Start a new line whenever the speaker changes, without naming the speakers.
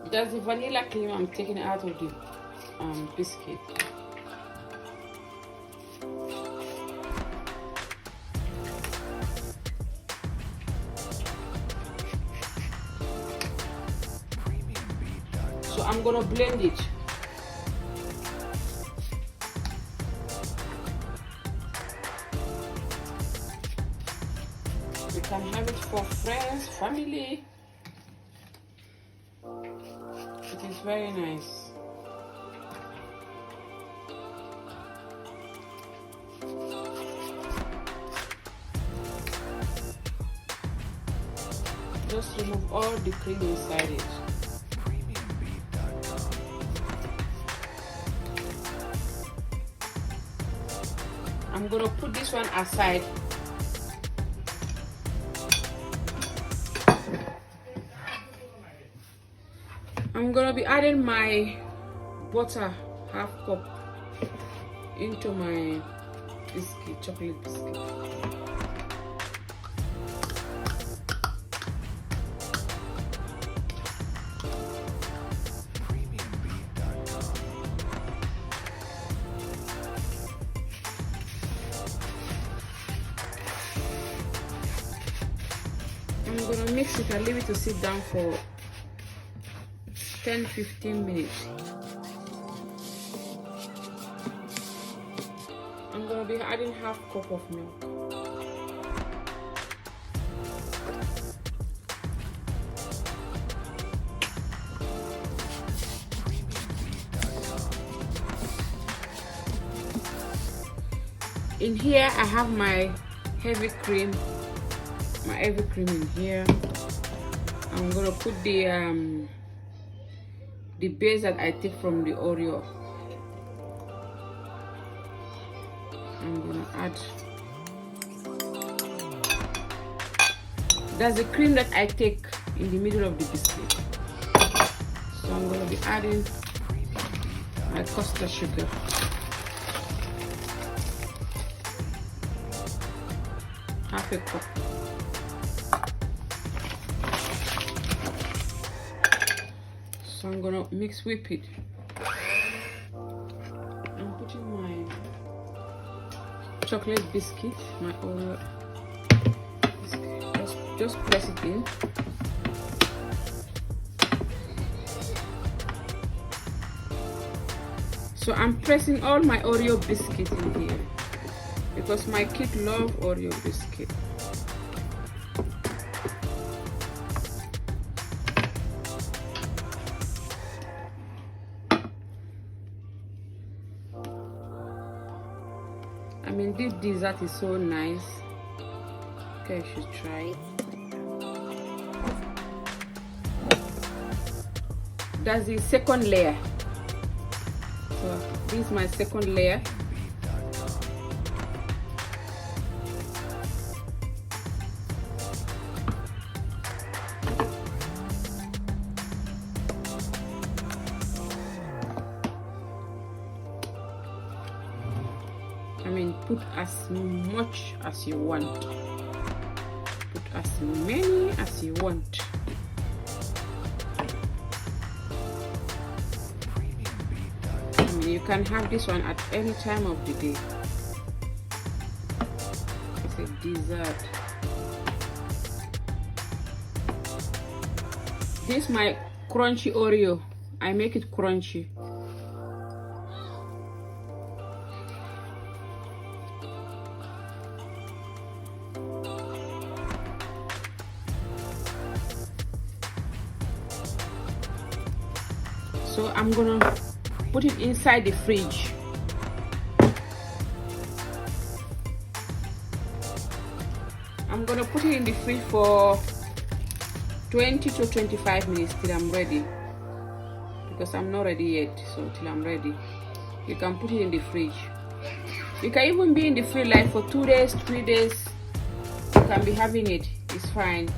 That's the vanilla cream I'm taking out of the biscuit. So I'm gonna blend it. You can have it for friends, family. It is very nice. Just remove all the cream inside it. I'm gonna put this one aside. I'm gonna be adding my butter, half cup, into my biscuit, chocolate biscuit. I'm gonna mix it and leave it to sit down for 10-15 minutes. I'm gonna be adding half cup of milk. In here I have my heavy cream in here. I'm gonna put the base that I take from the Oreo. I'm gonna add. That's the cream that I take in the middle of the biscuit. So I'm gonna be adding my custard sugar. Half a cup. So I'm gonna whip it. I'm putting my chocolate biscuit, my Oreo biscuit. Just press it in. So I'm pressing all my Oreo biscuit in here because my kids love Oreo biscuit. I mean, this dessert is so nice. Okay, you should try it. That's the second layer. So this is my second layer. I mean, put as much as you want. Put as many as you want. I mean, you can have this one at any time of the day. It's a dessert. This is my crunchy Oreo. I make it crunchy. So I'm gonna put it inside the fridge. I'm gonna put it in the fridge for 20 to 25 minutes till I'm ready, because I'm not ready yet. So till I'm ready, you can put it in the fridge. You can even be in the fridge like for 2 days, 3 days. You can be having it. It's fine.